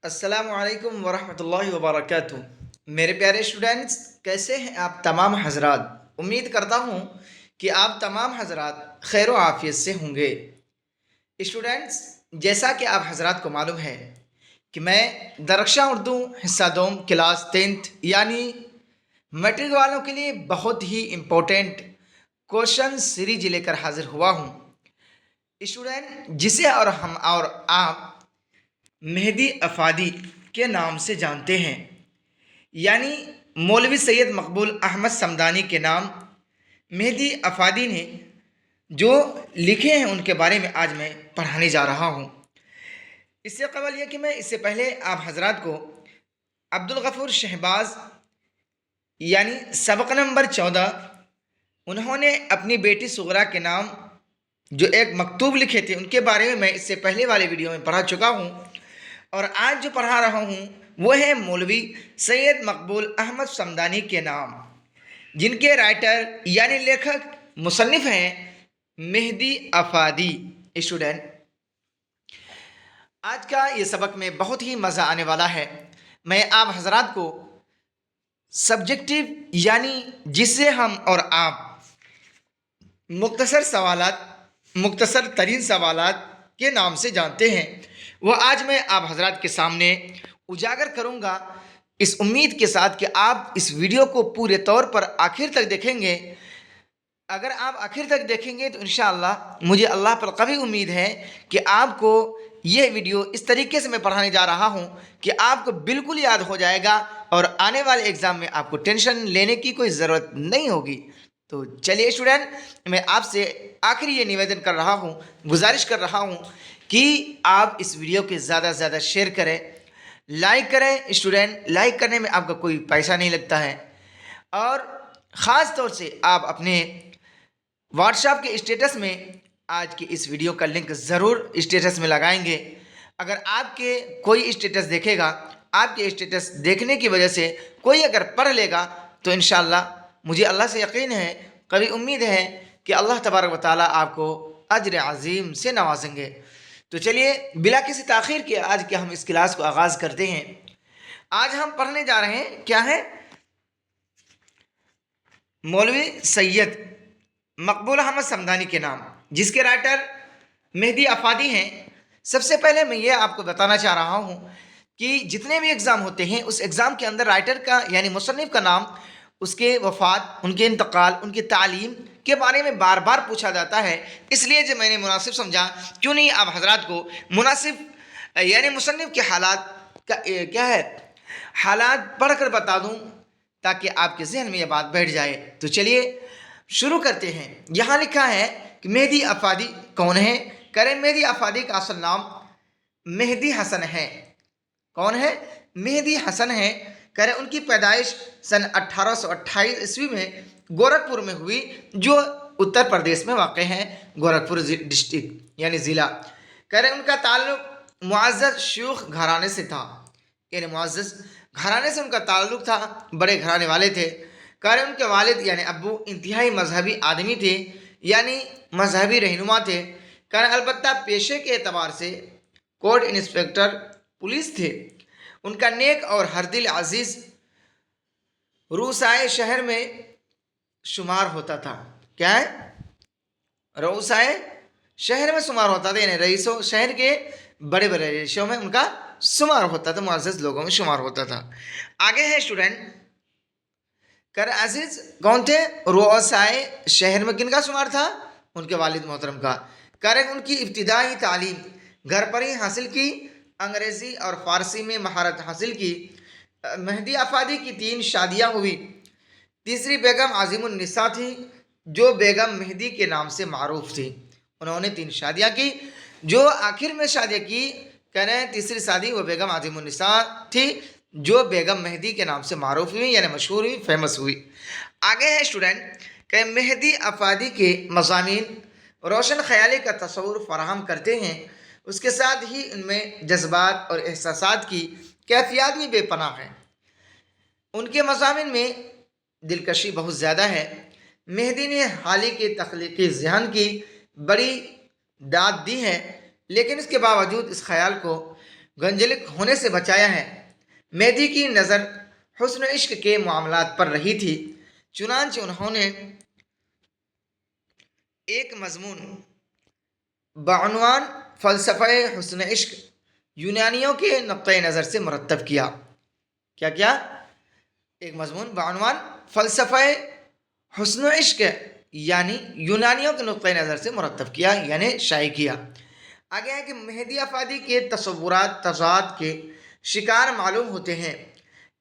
السلام علیکم ورحمۃ اللہ وبرکاتہ۔ میرے پیارے اسٹوڈینٹس، کیسے ہیں آپ تمام حضرات؟ امید کرتا ہوں کہ آپ تمام حضرات خیر و عافیت سے ہوں گے۔ اسٹوڈینٹس، جیسا کہ آپ حضرات کو معلوم ہے کہ میں درخشاں اردو حصہ دوم کلاس 10 یعنی میٹرک والوں کے لیے بہت ہی امپورٹنٹ کوشچن سیریز لے کر حاضر ہوا ہوں۔ اسٹوڈینٹ، جسے ہم اور آپ مہدی افادی کے نام سے جانتے ہیں، یعنی مولوی سید مقبول احمد صمدانی کے نام مہدی افادی نے جو لکھے ہیں ان کے بارے میں آج میں پڑھانے جا رہا ہوں۔ اس سے قبل یہ کہ میں اس سے پہلے آپ حضرات کو عبدالغفور شہباز یعنی سبق نمبر 14 انہوں نے اپنی بیٹی صغرا کے نام جو ایک مکتوب لکھے تھے ان کے بارے میں اس سے پہلے والے ویڈیو میں پڑھا چکا ہوں، اور آج جو پڑھا رہا ہوں وہ ہے مولوی سید مقبول احمد صمدانی کے نام، جن کے رائٹر یعنی لیکھک مصنف ہیں مہدی افادی۔ اسٹوڈنٹ، آج کا یہ سبق میں بہت ہی مزہ آنے والا ہے۔ میں آپ حضرات کو سبجیکٹو یعنی جسے ہم اور آپ مختصر ترین سوالات کے نام سے جانتے ہیں، وہ آج میں آپ حضرات کے سامنے اجاگر کروں گا، اس امید کے ساتھ کہ آپ اس ویڈیو کو پورے طور پر آخر تک دیکھیں گے۔ اگر آپ آخر تک دیکھیں گے تو انشاءاللہ مجھے اللہ پر قوی امید ہے کہ آپ کو یہ ویڈیو اس طریقے سے میں پڑھانے جا رہا ہوں کہ آپ کو بالکل یاد ہو جائے گا، اور آنے والے ایگزام میں آپ کو ٹینشن لینے کی کوئی ضرورت نہیں ہوگی۔ تو چلیے اسٹوڈنٹ، میں آپ سے آخری یہ نویدن کر رہا ہوں، گزارش کر رہا ہوں کہ آپ اس ویڈیو کے زیادہ سے زیادہ شیئر کریں، لائک کریں۔ اسٹوڈنٹ، لائک کرنے میں آپ کا کوئی پیسہ نہیں لگتا ہے، اور خاص طور سے آپ اپنے واٹس ایپ کے اسٹیٹس میں آج کی اس ویڈیو کا لنک ضرور اسٹیٹس میں لگائیں گے۔ اگر آپ کے کوئی اسٹیٹس دیکھے گا، آپ کے اسٹیٹس دیکھنے کی وجہ سے کوئی اگر پڑھ لے گا تو انشاءاللہ مجھے اللہ سے یقین ہے، قوی امید ہے کہ اللہ تبارک و تعالیٰ آپ کو اجر عظیم سے نوازیں گے۔ تو چلیے بلا کسی تاخیر کے آج کے ہم اس کلاس کو آغاز کرتے ہیں۔ آج ہم پڑھنے جا رہے ہیں کیا ہے؟ مولوی سید مقبول احمد صمدانی کے نام، جس کے رائٹر مہدی افادی ہیں۔ سب سے پہلے میں یہ آپ کو بتانا چاہ رہا ہوں کہ جتنے بھی ایگزام ہوتے ہیں اس ایگزام کے اندر رائٹر کا یعنی مصنف کا نام، اس کے وفات، ان کے انتقال، ان کی تعلیم کے بارے میں بار بار پوچھا جاتا ہے۔ اس لیے جو میں نے مناسب سمجھا کیوں نہیں آپ حضرات کو مناسب یعنی مصنف کے حالات کا کیا ہے حالات پڑھ کر بتا دوں تاکہ آپ کے ذہن میں یہ بات بیٹھ جائے۔ تو چلیے شروع کرتے ہیں۔ یہاں لکھا ہے کہ مہدی افادی کون ہے؟ کریں مہدی افادی کا اصل نام مہدی حسن ہے۔ کون ہے؟ مہدی حسن ہے۔ کریں ان کی پیدائش سن 1828 عیسوی میں گورکھپور میں ہوئی، جو اتر پردیش میں واقع ہے، گورکھپور ڈسٹرکٹ یعنی ضلع۔ کریں ان کا تعلق معزز شیوخ گھرانے سے تھا، یعنی معزز گھرانے سے ان کا تعلق تھا، بڑے گھرانے والے تھے۔ کریں ان کے والد یعنی ابو انتہائی مذہبی آدمی تھے، یعنی مذہبی رہنما تھے۔ کریں البتہ پیشے کے اعتبار سے کوڈ انسپکٹر پولیس تھے۔ ان کا نیک اور ہر دل عزیز روسائے شہر میں شمار ہوتا تھا۔ کیا ہے؟ روسائے شہر میں شمار ہوتا تھا، یعنی رئیسوں شہر کے بڑے بڑے رئیسوں میں ان کا شمار ہوتا تھا، معزز لوگوں میں شمار ہوتا تھا۔ آگے ہے اسٹوڈنٹ، کر عزیز کون تھے؟ روسائے شہر میں کن کا شمار تھا؟ ان کے والد محترم کا۔ کریں ان کی ابتدائی تعلیم گھر پر ہی حاصل کی، انگریزی اور فارسی میں مہارت حاصل کی۔ مہدی افادی کی 3 شادیاں ہوئی۔ تیسری بیگم عظیم النساء تھی، جو بیگم مہدی کے نام سے معروف تھی۔ انہوں نے 3 شادیاں کی، جو آخر میں شادی کی کریں تیسری شادی وہ بیگم عظیم النساء تھی، جو بیگم مہدی کے نام سے معروف ہوئی، یعنی مشہور ہوئی، فیمس ہوئی۔ آگے ہے اسٹوڈنٹ کہ مہدی افادی کے مضامین روشن خیالی کا تصور فراہم کرتے ہیں، اس کے ساتھ ہی ان میں جذبات اور احساسات کی کیفیات بھی بے پناہ ہیں۔ ان کے مضامین میں دلکشی بہت زیادہ ہے۔ مہدی نے حال ہی کے تخلیقی ذہن کی بڑی داد دی ہے، لیکن اس کے باوجود اس خیال کو गंजलिक होने से बचाया है। मेहदी की नज़र हुस्न इश्क के मामलात पर रही थी, चुनांचे उन्होंने एक मजमून बअनवान फ़लसफ़े हुस्न इश्क यूनानियों के नुक्ते नज़र से मुरतब किया। क्या क्या? एक मजमून बअनवान फ़लसफ़े हुस्न इश्क यानी यूनानियों के नुक्ते नज़र से मुरतब किया, यानी शाये किया। आगे है कि मेहदी अफादी के तसव्वुरात तज़ाद के शिकार मालूम होते हैं।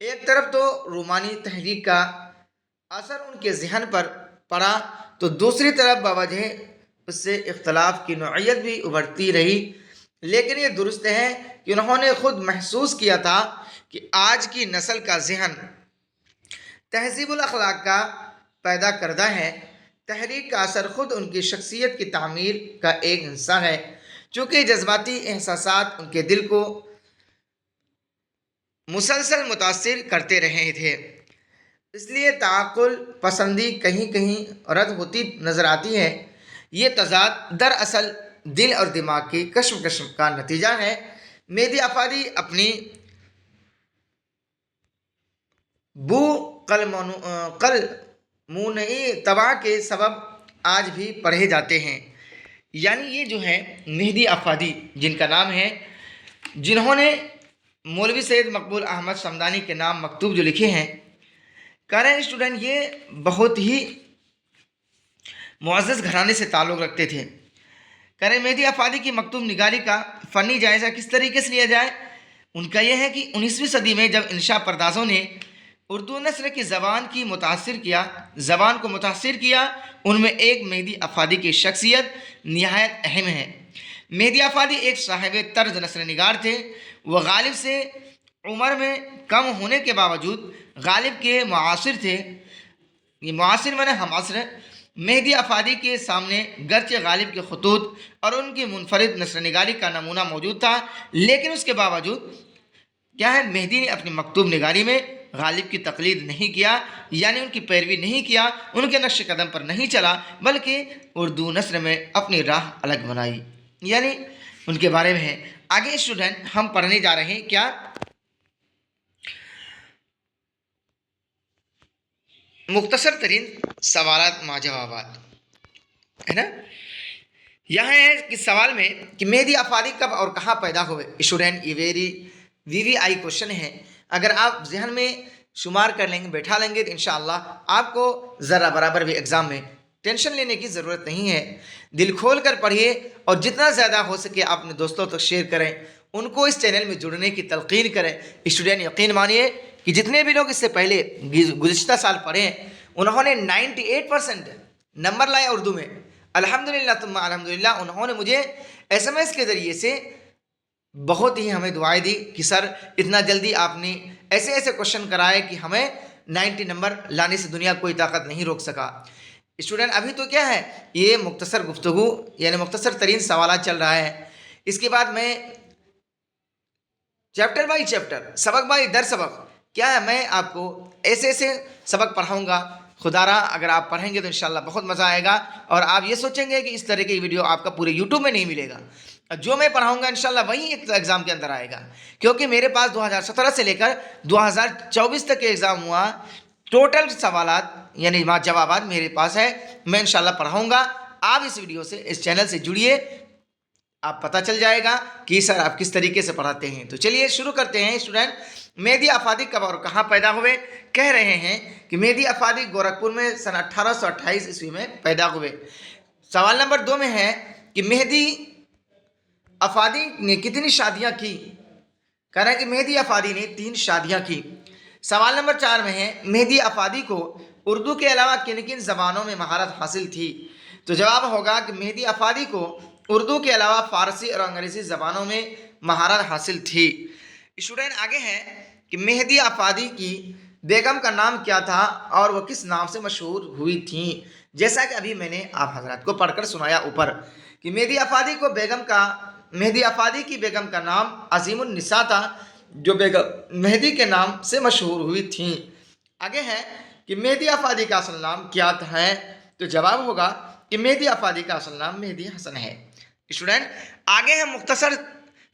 एक तरफ तो रूमानी तहरीक का असर उनके जहन पर पड़ा, तो दूसरी तरफ बावजह उससे इख्तलाफ की नौइयत भी उभरती रही। लेकिन ये दुरुस्त है कि उन्होंने खुद महसूस किया था कि आज की नस्ल का जहन तहज़ीबुल अखलाक का पैदा करदा है। तहरीक का असर खुद उनकी शख्सियत की तामीर का एक हिस्सा है, चूँकि जज्बाती एहसासात उनके दिल को मुसलसल मुतासिर करते रहे थे, इसलिए ताक़ुल पसंदी कहीं कहीं रद्द होती नज़र आती है। ये तज़ाद दरअसल दिल और दिमाग की कश्मकश का नतीजा है। मेहदी अफादी अपनी बू कलमुनई तबा के सबब आज भी पढ़े जाते हैं। यानी ये जो है मेहदी अफादी जिनका नाम है, जिन्होंने मौलवी सैयद मकबूल अहमद समदानी के नाम मकतूब जो लिखे हैं, कह रहे हैं स्टूडेंट ये बहुत ही मुअज़्ज़ज़ घराने से ताल्लुक़ रखते थे। कह रहे मेहदी अफादी की मकतूब निगारी का फ़नी जायज़ा किस तरीके से लिया जाए। उनका यह है कि 19वीं सदी में जब इंशा परदाज़ों ने उर्दू नस्र की ज़बान को मुतासिर किया, उनमें एक मेहदी अफादी की शख्सियत निहायत अहम है। मेहदी अफादी एक साहिब तर्ज नस्र निगार थे। वह गालिब से उम्र में कम होने के बावजूद गालिब के मुआसिर थे। ये मुआसिर माने हमासर। मेहदी अफादी के सामने गर्चे गालिब के खतूत और उनकी मुनफरिद नस्र निगारी का नमूना मौजूद था, लेकिन उसके बावजूद क्या है, मेहदी ने अपनी मकतूब निगारी में गालिब की तकलीद नहीं किया, यानी उनकी पैरवी नहीं किया, उनके नक्श कदम पर नहीं चला, बल्कि उर्दू नस्र में अपनी राह अलग बनाई। यानी उनके बारे में है। आगे स्टूडेंट हम पढ़ने जा रहे हैं क्या, मुख्तसर तरीन सवालात मा जवाबात, है ना। यह है कि सवाल में कि मेहदी अफादी कब और कहाँ पैदा हुए। स्टूडेंट ये वेरी VVI क्वेश्चन है। अगर आप जहन में शुमार कर लेंगे, बैठा लेंगे, तो इंशाअल्लाह आपको ज़रा बराबर भी एग्ज़ाम में टेंशन लेने की ज़रूरत नहीं है। दिल खोल कर पढ़िए और जितना ज़्यादा हो सके आप अपने दोस्तों तक शेयर करें, उनको इस चैनल में जुड़ने की तलकीन करें। स्टूडेंट यकीन मानिए कि जितने भी लोग इससे पहले गुज़िश्ता साल पढ़े उन्होंने 98% नंबर लाए उर्दू में। अल्हम्दुलिल्लाह तुम्मा अल्हम्दुलिल्लाह। उन्होंने मुझे SMS के ज़रिए से बहुत ही हमें दुआएं दी कि सर इतना जल्दी आपने ऐसे ऐसे क्वेश्चन कराए कि हमें 90 नंबर लाने से दुनिया कोई ताकत नहीं रोक सका। स्टूडेंट अभी तो क्या है, ये मुख्तसर गुफ्तगू यानी मुख्तसर तरीन सवाल चल रहा है। इसके बाद मैं चैप्टर बाई चैप्टर, सबक बाई दर सबक क्या है, मैं आपको ऐसे ऐसे सबक पढ़ाऊँगा। खुदारा अगर आप पढ़ेंगे तो इंशाल्लाह बहुत मज़ा आएगा और आप ये सोचेंगे कि इस तरह की वीडियो आपका पूरे यूट्यूब में नहीं मिलेगा। जो मैं पढ़ाऊंगा इंशाल्लाह वही एक एग्ज़ाम के अंदर आएगा, क्योंकि मेरे पास 2017 से लेकर 2024 तक के एग्ज़ाम हुआ, टोटल सवालात यानी जवाबात मेरे पास है। मैं इंशाल्लाह पढ़ाऊंगा। आप इस वीडियो से, इस चैनल से जुड़िए, आप पता चल जाएगा कि सर आप किस तरीके से पढ़ाते हैं। तो चलिए शुरू करते हैं। स्टूडेंट मेहदी अफादी कब और कहाँ पैदा हुए। कह रहे हैं कि मेहदी अफादी गोरखपुर में सन 1828 ईस्वी में पैदा हुए। सवाल नंबर 2 में है कि मेहदी अफादी ने कितनी शादियां की। कह रहे हैं कि मेहदी अफादी ने 3 शादियां की। सवाल नंबर 4 में है मेहदी अफादी को उर्दू के अलावा किन किन ज़बानों में महारत हासिल थी। तो जवाब होगा कि मेहदी अफादी को उर्दू के अलावा फ़ारसी और अंग्रेज़ी ज़बानों में महारत हासिल थी। स्टूडेंट आगे है कि मेहदी अफादी की बेगम का नाम क्या था और वह किस नाम से मशहूर हुई थी। जैसा कि अभी मैंने आप हजरात को पढ़कर सुनाया ऊपर कि मेहदी अफादी की बेगम का नाम अजीमुन्निसा था, जो बेगम मेहदी के नाम से मशहूर हुई थी। आगे है कि मेहदी अफादी का असल नाम क्या है। तो जवाब होगा कि मेहदी अफादी का असल नाम मेहदी हसन है। स्टूडेंट आगे है मुख्तसर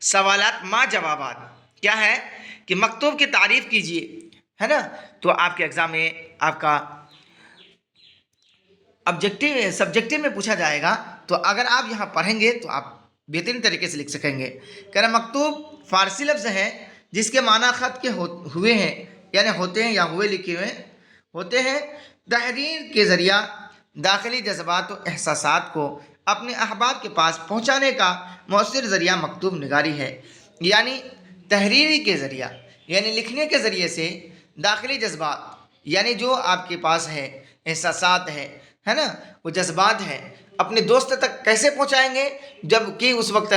सवालात मा जवाबात, क्या है कि मकतूब की तारीफ कीजिए, है ना। तो आपके एग्जाम में आपका ऑब्जेक्टिव सब्जेक्टिव में पूछा जाएगा, तो अगर आप यहाँ पढ़ेंगे तो आप बेहतरीन तरीके से लिख सकेंगे। कह रहे मकतूब फारसी लफ्ज़ है जिसके माना ख़त के हुए हैं, यानी होते हैं या हुए लिखे हुए होते हैं। तहरीर के ज़रिया दाखिली जज्बात और एहसासात को अपने अहबाब के पास पहुँचाने का मौसर ज़रिया मकतूब निगारी है। यानी तहरीरी के ज़रिया यानी लिखने के ज़रिए से दाखिली जज्बात यानी जो आपके पास है एहसासात है ना, वो जज्बात है, अपने दोस्त तक कैसे पहुंचाएंगे, जबकि उस वक्त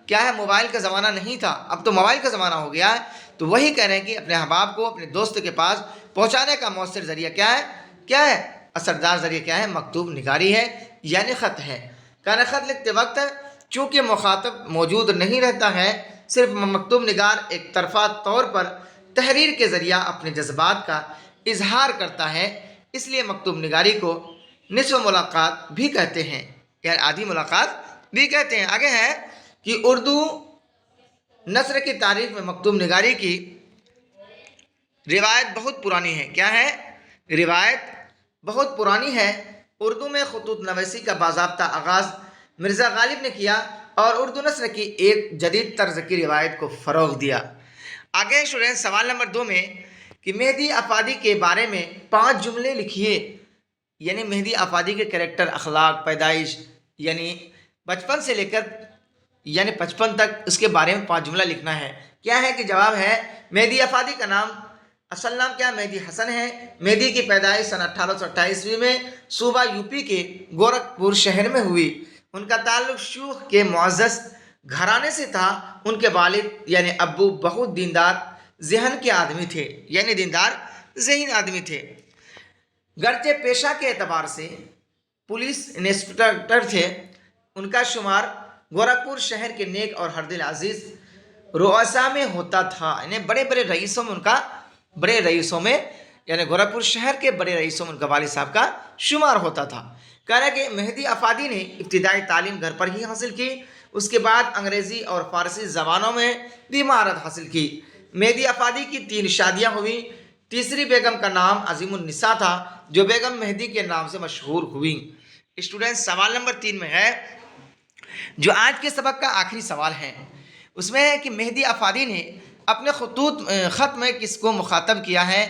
क्या है मोबाइल का ज़माना नहीं था, अब तो मोबाइल का ज़माना हो गया है। तो वही कह रहे हैं कि अपने अहबाब को अपने दोस्त के पास पहुंचाने का मौसर ज़रिया क्या है असरदार ज़रिया क्या है, मकतूब निगारी है, यानी ख़त है। कहना ख़त लिखते वक्त चूँकि मुखातब मौजूद नहीं रहता है, सिर्फ मकतूब निगार एक तरफा तौर पर तहरीर के ज़रिया अपने जज्बात का इजहार करता है, इसलिए मकतूब निगारी को निस्फ़ मुलाकात भी कहते हैं, यानी आधी मुलाकात भी कहते हैं। आगे है कि उर्दू नस्र की तारीफ में मकतूब निगारी की रिवायत बहुत पुरानी है। क्या है? रिवायत बहुत पुरानी है। उर्दू में खतूत नवीसी का बाज़ाब्ता आगाज़ मिर्ज़ा गालिब ने किया और उर्दू नस्र की एक जदीद तर्ज की रिवायत को फ़रोग़ दिया। आगे स्टूडेंट सवाल नंबर 2 में कि मेहदी आफादी के बारे में 5 जुमले लिखिए, यानी मेहदी आफादी के कैरेक्टर, अखलाक, पैदाइश यानी बचपन से लेकर यानी 55 तक इसके बारे में 5 जुमला लिखना है। क्या है कि जवाब है मेहदी आफादी का नाम असल नाम क्या मेहदी हसन है। मेहदी की पैदाइश सन 1828 ईस्वी में सूबा यूपी के गोरखपुर शहर में हुई। उनका ताल्लुक शूख के मुअज़्ज़ज़ घराने से था। उनके वालिद यानी अब्बू बहुत दीनदार ज़हन के आदमी थे, यानी दीनदार ज़हीन आदमी थे। गर्चे पेशा के एतबार से पुलिस इंस्पेक्टर थे, उनका शुमार गोरखपुर शहर के नेक और हरदिल अजीज़ रुअसा में होता था, यानी बड़े बड़े रईसों में उनका बड़े रईसों में यानी गोरखपुर शहर के बड़े रईसों में उनका वालिद साहब का शुमार होता था। कह रहा कि मेहदी आफादी ने इब्तिदाई तालीम घर पर ही हासिल की, उसके बाद अंग्रेज़ी और फ़ारसी ज़बानों में भी महारत हासिल की। मेहदी आफादी की 3 शादियाँ हुई। तीसरी बेगम का नाम अजीमुन्निसा था, जो बेगम मेहदी के नाम से मशहूर हुई। स्टूडेंट सवाल नंबर 3 में है, जो आज के सबक का आखिरी सवाल है, उसमें है कि मेहदी आफादी ने अपने ख़त में किसको मुखातब किया है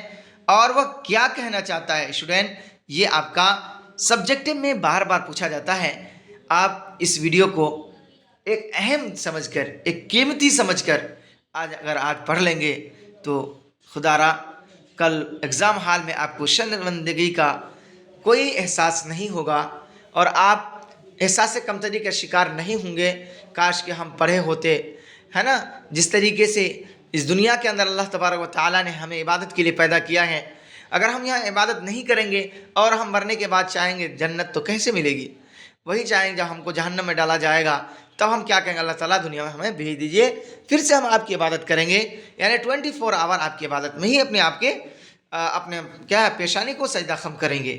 और वह क्या कहना चाहता है। स्टूडेंट ये आपका सब्जेक्टिव में बार बार पूछा जाता है। आप इस वीडियो को एक अहम समझकर, एक कीमती समझकर आज पढ़ लेंगे तो खुदारा कल एग्ज़ाम हॉल में आपको शर्मिंदगी का कोई एहसास नहीं होगा और आप एहसास कमतरी का शिकार नहीं होंगे। काश कि हम पढ़े होते, है ना। जिस तरीके से इस दुनिया के अंदर अल्लाह तबारक व तआला ने हमें इबादत के लिए पैदा किया है, अगर हम यहाँ इबादत नहीं करेंगे और हम मरने के बाद चाहेंगे जन्नत, तो कैसे मिलेगी। वही चाहेंगे जब हमको जहन्नम में डाला जाएगा तब हम क्या कहेंगे, अल्लाह ताला दुनिया में हमें भेज दीजिए, फिर से हम आपकी इबादत करेंगे। यानी 24 आवर आपकी इबादत में ही अपने क्या है पेशानी को सजदा खम करेंगे।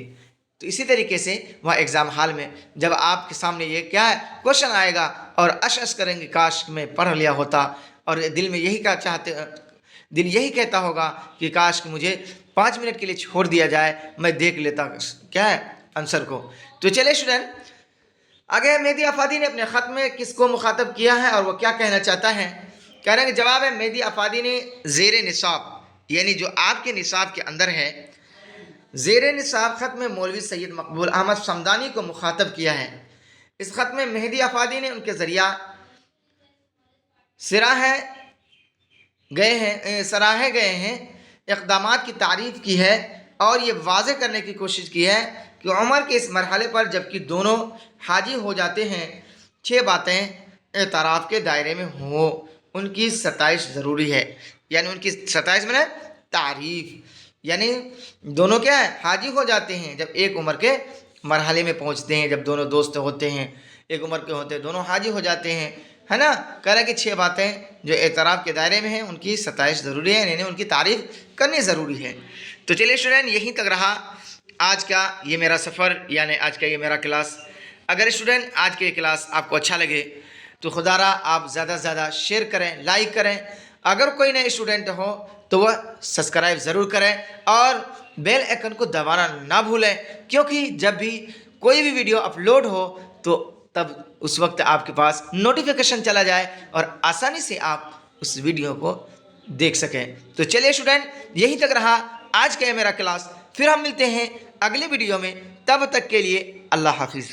तो इसी तरीके से वह एग्ज़ाम हॉल में जब आपके सामने ये क्या है क्वेश्चन आएगा और अश करेंगे काश मैं पढ़ लिया होता, और दिल में दिल यही कहता होगा कि काश कि मुझे 5 मिनट के लिए छोड़ दिया जाए, मैं देख लेता क्या है आंसर को। तो चलिए स्टूडेंट आगे, मेहदी आफादी ने अपने ख़त में किसको मुखातब किया है और वह क्या कहना चाहता है। कह रहे हैं कि जवाब है मेहदी आफादी ने ज़ेर निसाब यानी जो आपके निसाब के अंदर है, ज़ेर निसाब ख़त में मौलवी सैयद मकबूल अहमद समदानी को मुखातब किया है। इस ख़त में मेहदी आफादी ने उनके ज़रिया सराहे गए हैं इक़दामात की तारीफ़ की है और ये वाज़े करने की कोशिश की है कि उम्र के इस मरहले पर जबकि दोनों हाजी हो जाते हैं, 6 बातें एतराफ़ के दायरे में हो, उनकी सताइश ज़रूरी है। यानी उनकी सताइश में तारीफ़, यानी दोनों क्या है हाजी हो जाते हैं जब एक उम्र के मरहले में पहुंचते हैं, जब दोनों दोस्त होते हैं, एक उम्र के होते हैं, दोनों हाजी हो जाते हैं, है ना। कह रहे कि 6 बातें जो एतराफ़ के दायरे में हैं उनकी सताइश ज़रूरी है, यानी उनकी तारीफ़ करनी ज़रूरी है। तो चलिए स्टूडेंट यहीं तक रहा आज का ये मेरा सफ़र, यानी आज का ये मेरा क्लास। अगर स्टूडेंट आज के क्लास आपको अच्छा लगे تو خدا را آپ زیادہ سے زیادہ شیئر کریں، لائک کریں. اگر کوئی نئے اسٹوڈنٹ ہو تو وہ سبسکرائب ضرور کریں اور بیل آئکن کو دبانا نہ بھولیں، کیونکہ جب بھی کوئی بھی ویڈیو اپلوڈ ہو تو تب اس وقت آپ کے پاس نوٹیفیکیشن چلا جائے اور آسانی سے آپ اس ویڈیو کو دیکھ سکیں. تو چلیے اسٹوڈنٹ، یہیں تک رہا آج کا یہ میرا کلاس. پھر ہم ملتے ہیں اگلی ویڈیو میں، تب تک کے لیے اللہ حافظ.